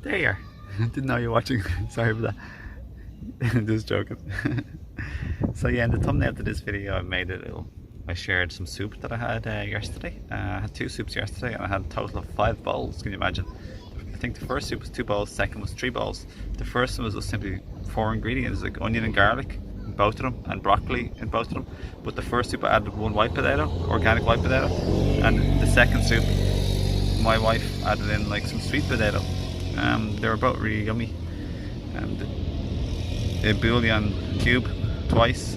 There you are. Didn't know you were watching. Sorry for that. Just joking. So yeah, in the thumbnail to this video, I shared some soup that I had yesterday. I had 2 soups yesterday, and I had a total of 5 bowls. Can you imagine? I think the first soup was 2 bowls, second was 3 bowls. The first one was just simply 4 ingredients, like onion and garlic in both of them, and broccoli in both of them. But the first soup I added 1 white potato, organic white potato, and the second soup my wife added in like some sweet potato. They were both really yummy. A bouillon cube twice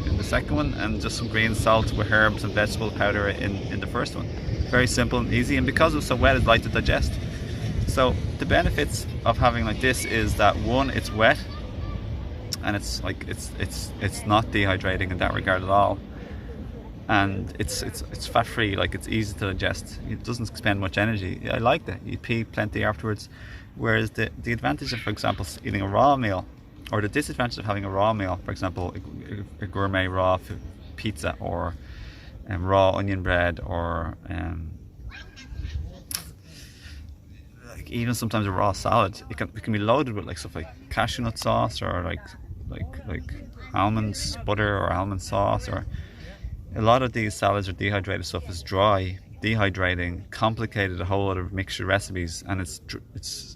in the second one, and just some green salt with herbs and vegetable powder in the first one. Very simple and easy, and because it was so wet, it's light to digest. So the benefits of having like this is that, one, it's wet, and it's like it's not dehydrating in that regard at all, and it's fat free. Like, it's easy to digest. It doesn't expend much energy. I like that. You pee plenty afterwards. Whereas the advantage of, for example, eating a raw meal, or the disadvantage of having a raw meal, for example, a gourmet raw pizza, or raw onion bread, or like even sometimes a raw salad, it can be loaded with like stuff like cashew nut sauce, or like almonds butter, or almond sauce, or a lot of these salads or dehydrated stuff is dry, dehydrating, complicated, a whole lot of mixture recipes, and it's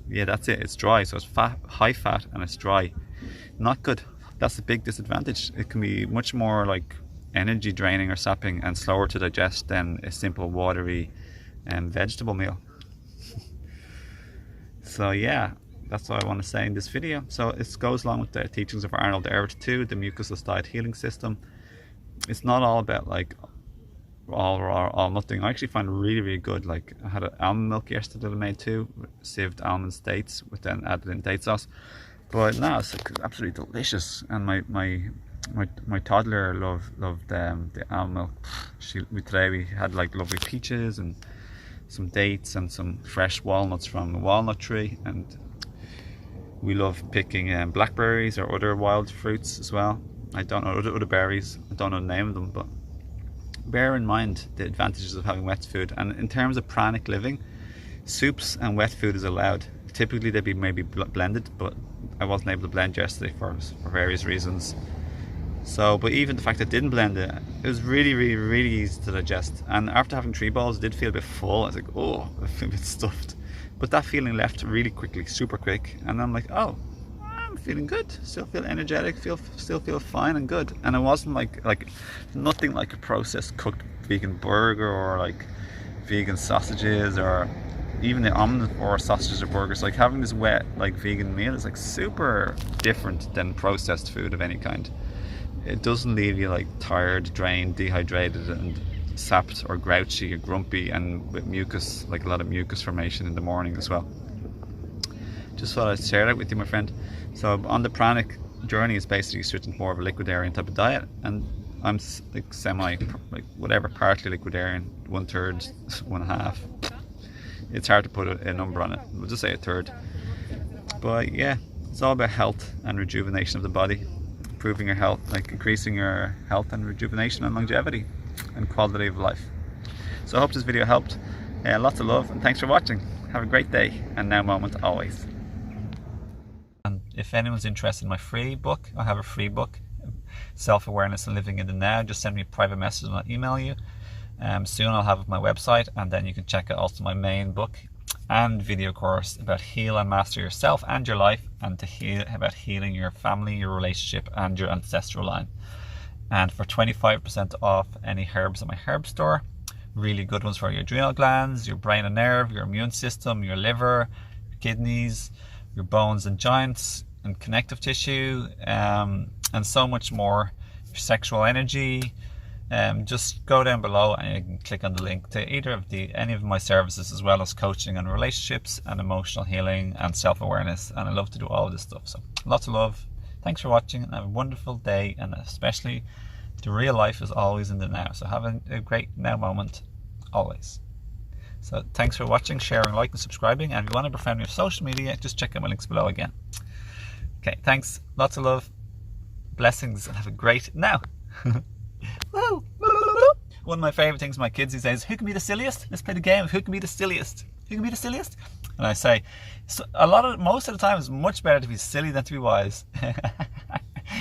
yeah, that's it. It's dry, so it's fat, high fat, and it's dry. Not good. That's the big disadvantage. It can be much more like energy draining or sapping, and slower to digest than a simple watery vegetable meal. So yeah, that's what I want to say in this video. So it goes along with the teachings of Arnold the Everett 2, the mucusless diet healing system. It's not all about like all raw, all nothing. I actually find it really, really good. Like, I had almond milk yesterday that I made too, sieved almonds, dates, with then added in date sauce. But no, it's like absolutely delicious. And my toddler loved the almond milk. Today we had like lovely peaches and some dates and some fresh walnuts from the walnut tree, and we love picking blackberries or other wild fruits as well. I don't know other berries. I don't know the name of them, but bear in mind the advantages of having wet food. And in terms of pranic living, soups and wet food is allowed. Typically they'd be maybe blended, but I wasn't able to blend yesterday for various reasons. So, but even the fact that I didn't blend it, it was really, really, really easy to digest. And after having 3 bowls, I did feel a bit full. I was like, oh, I feel a bit stuffed. But that feeling left really quickly, super quick. And I'm like, oh, I'm feeling good. Still feel energetic. Still feel fine and good. And it wasn't like nothing like a processed cooked vegan burger, or like vegan sausages, or even the omnivore sausages or burgers. Like, having this wet like vegan meal is like super different than processed food of any kind. It doesn't leave you like tired, drained, dehydrated, and sapped, or grouchy, or grumpy, and with mucus, like a lot of mucus formation in the morning as well. Just thought I'd share that with you, my friend. So on the Pranic journey, is basically switching to more of a liquidarian type of diet, and I'm like partly liquidarian, 1/3, 1/2. It's hard to put a number on it. We'll just say 1/3. But yeah, it's all about health and rejuvenation of the body, improving your health, like increasing your health and rejuvenation and longevity and quality of life. So I hope this video helped. Lots of love, and thanks for watching. Have a great day, and now moment always. And if anyone's interested in my free book, I have a free book, Self-Awareness and Living in the Now. Just send me a private message and I'll email you. Soon I'll have it on my website, and then you can check out also my main book and video course about heal and master yourself and your life, and about healing your family, your relationship, and your ancestral line. And for 25% off any herbs at my herb store, really good ones for your adrenal glands, your brain and nerve, your immune system, your liver, your kidneys, your bones and joints and connective tissue, and so much more, your sexual energy. Just go down below and you can click on the link to any of my services, as well as coaching and relationships and emotional healing and self-awareness. And I love to do all of this stuff. So lots of love. Thanks for watching, and have a wonderful day. And especially, the real life is always in the now. So have a great now moment always. So thanks for watching, sharing, liking, subscribing. And if you want to befriend me on social media, just check out my links below again. Okay, thanks. Lots of love. Blessings, and have a great now. Woo! One of my favourite things with my kids these days is, who can be the silliest? Let's play the game of who can be the silliest. Who can be the silliest? And I say, so most of the time, it's much better to be silly than to be wise.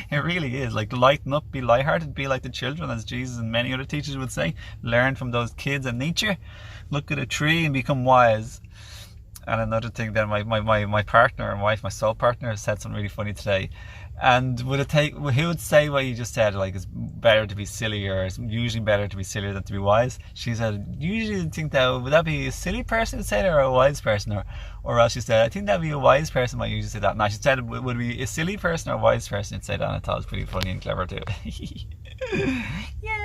It really is. Like, lighten up, be lighthearted, be like the children, as Jesus and many other teachers would say. Learn from those kids in nature. Look at a tree and become wise. And another thing, then my partner and wife, my soul partner, said something really funny today. And who would say what you just said, like it's better to be silly, or it's usually better to be sillier than to be wise? She said, usually think that, would that be a silly person to say that, or a wise person? Or else she said, I think that'd be a wise person might usually say that. Now she said, would it be a silly person or a wise person to say that? And I thought it was pretty funny and clever too. Yeah.